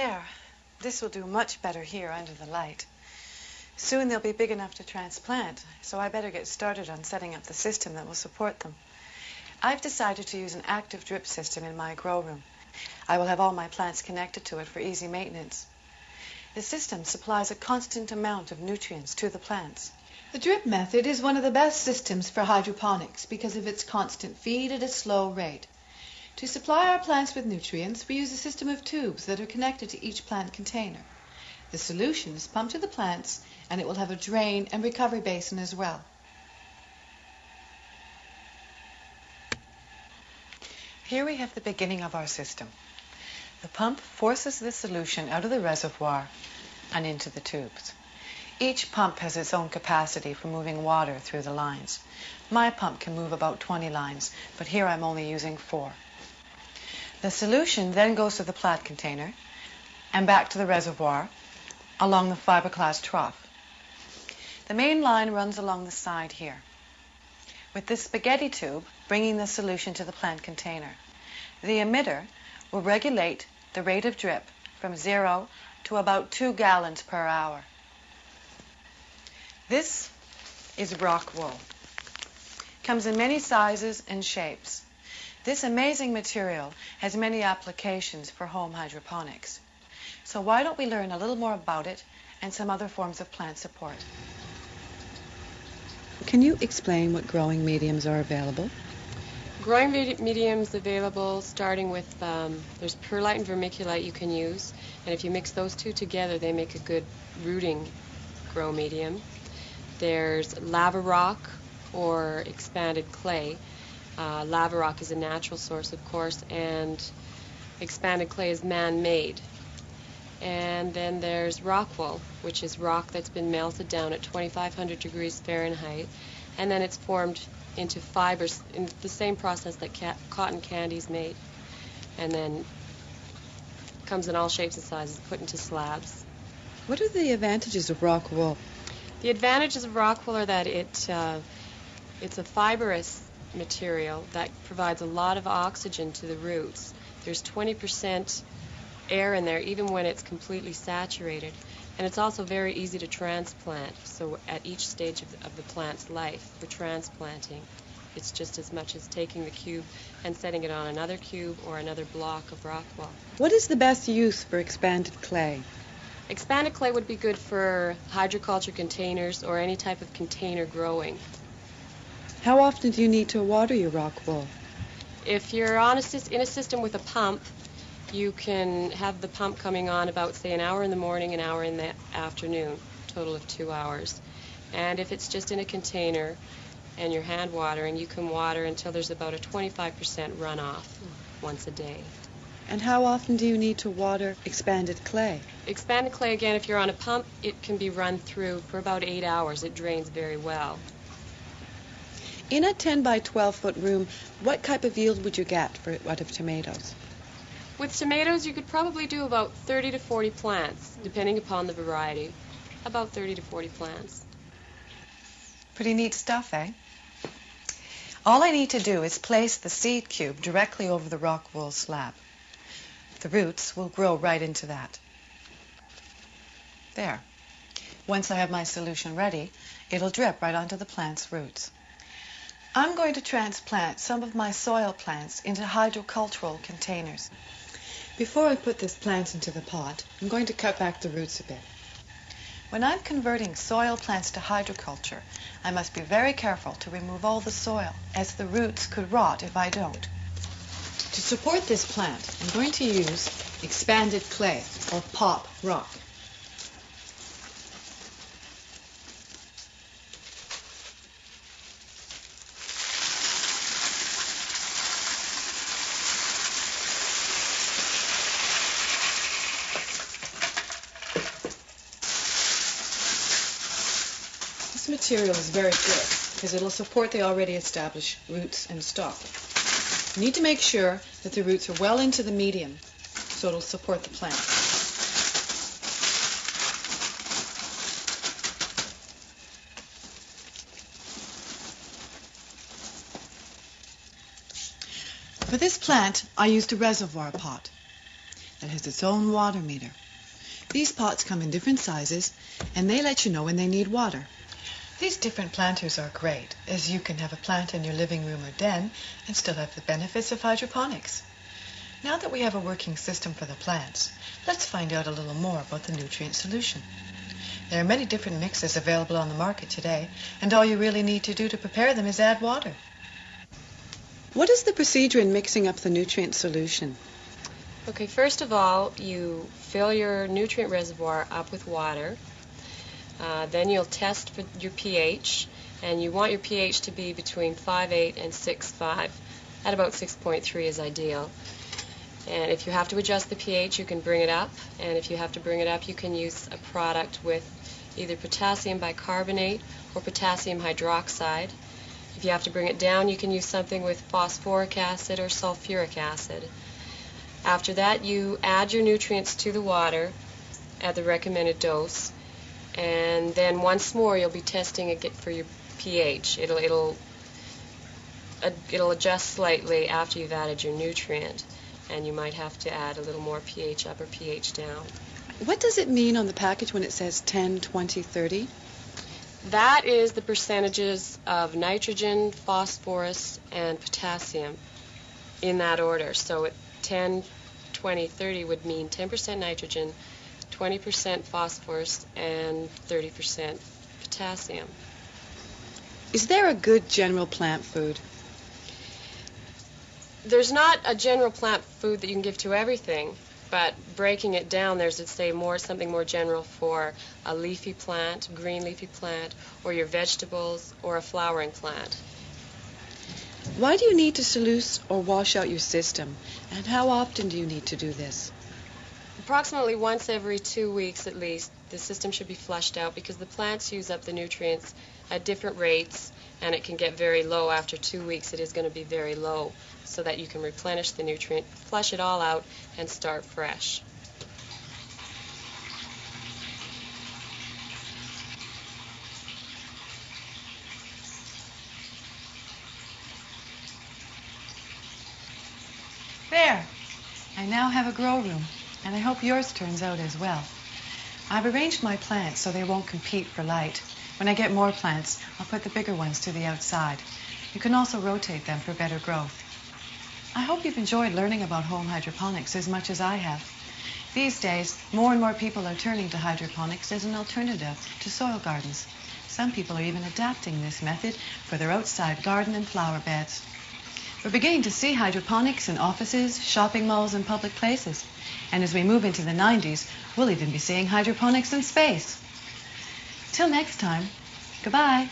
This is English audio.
There. This will do much better here under the light. Soon they'll be big enough to transplant, so I better get started on setting up the system that will support them. I've decided to use an active drip system in my grow room. I will have all my plants connected to it for easy maintenance. The system supplies a constant amount of nutrients to the plants. The drip method is one of the best systems for hydroponics because of its constant feed at a slow rate. To supply our plants with nutrients, we use a system of tubes that are connected to each plant container. The solution is pumped to the plants, and it will have a drain and recovery basin as well. Here we have the beginning of our system. The pump forces the solution out of the reservoir and into the tubes. Each pump has its own capacity for moving water through the lines. My pump can move about 20 lines, but here I'm only using 4. The solution then goes to the plant container and back to the reservoir along the fiberglass trough. The main line runs along the side here, with this spaghetti tube bringing the solution to the plant container. The emitter will regulate the rate of drip from 0 to about 2 gallons per hour. This is rock wool. Comes in many sizes and shapes. This amazing material has many applications for home hydroponics. So why don't we learn a little more about it and some other forms of plant support? Can you explain what growing mediums are available? Growing mediums available starting with, there's perlite and vermiculite you can use, and if you mix those two together they make a good rooting grow medium. There's lava rock or expanded clay. Lava rock is a natural source, of course, and expanded clay is man-made. And then there's rock wool, which is rock that's been melted down at 2,500 degrees Fahrenheit, and then it's formed into fibers in the same process that cotton candy is made, and then comes in all shapes and sizes, put into slabs. What are the advantages of rock wool? The advantages of rock wool are that it's a fibrous material that provides a lot of oxygen to the roots. There's 20% air in there even when it's completely saturated, and it's also very easy to transplant. So at each stage of the plant's life for transplanting, it's just as much as taking the cube and setting it on another cube or another block of rock wool. What is the best use for expanded clay? Expanded clay would be good for hydroculture containers or any type of container growing. How often do you need to water your rock wool? If you're in a system with a pump, you can have the pump coming on about, say, an hour in the morning, an hour in the afternoon, total of 2 hours. And if it's just in a container and you're hand watering, you can water until there's about a 25% runoff once a day. And how often do you need to water expanded clay? Expanded clay, again, if you're on a pump, it can be run through for about 8 hours. It drains very well. In a 10 by 12 foot room, what type of yield would you get out of tomatoes? With tomatoes, you could probably do about 30 to 40 plants, depending upon the variety. About 30 to 40 plants. Pretty neat stuff, eh? All I need to do is place the seed cube directly over the rock wool slab. The roots will grow right into that. There. Once I have my solution ready, it'll drip right onto the plant's roots. I'm going to transplant some of my soil plants into hydrocultural containers. Before I put this plant into the pot, I'm going to cut back the roots a bit. When I'm converting soil plants to hydroculture, I must be very careful to remove all the soil, as the roots could rot if I don't. To support this plant, I'm going to use expanded clay, or pop rock. This material is very good because it'll support the already established roots and stalk. You need to make sure that the roots are well into the medium so it'll support the plant. For this plant, I used a reservoir pot. that has its own water meter. These pots come in different sizes, and they let you know when they need water. These different planters are great, as you can have a plant in your living room or den and still have the benefits of hydroponics. Now that we have a working system for the plants, let's find out a little more about the nutrient solution. There are many different mixes available on the market today, and all you really need to do to prepare them is add water. What is the procedure in mixing up the nutrient solution? Okay, first of all, you fill your nutrient reservoir up with water. Then you'll test for your pH, and you want your pH to be between 5.8 and 6.5. At about 6.3 is ideal. And if you have to adjust the pH, you can bring it up. And if you have to bring it up, you can use a product with either potassium bicarbonate or potassium hydroxide. If you have to bring it down, you can use something with phosphoric acid or sulfuric acid. After that, you add your nutrients to the water at the recommended dose. And then once more you'll be testing it for your pH. It'll adjust slightly after you've added your nutrient, and you might have to add a little more pH up or pH down. What does it mean on the package when it says 10, 20, 30? That is the percentages of nitrogen, phosphorus, and potassium in that order. So 10, 20, 30 would mean 10% nitrogen, 20% phosphorus, and 30% potassium. Is there a good general plant food? There's not a general plant food that you can give to everything, but breaking it down, there's something more general for a leafy plant, green leafy plant, or your vegetables, or a flowering plant. Why do you need to solute or wash out your system, and how often do you need to do this? Approximately once every 2 weeks at least, the system should be flushed out because the plants use up the nutrients at different rates, and it can get very low. After 2 weeks, it is going to be very low, so that you can replenish the nutrient, flush it all out, and start fresh. There! I now have a grow room, and I hope yours turns out as well. I've arranged my plants so they won't compete for light. When I get more plants, I'll put the bigger ones to the outside. You can also rotate them for better growth. I hope you've enjoyed learning about home hydroponics as much as I have. These days, more and more people are turning to hydroponics as an alternative to soil gardens. Some people are even adapting this method for their outside garden and flower beds. We're beginning to see hydroponics in offices, shopping malls, and public places. And as we move into the 90s, we'll even be seeing hydroponics in space. Till next time, goodbye.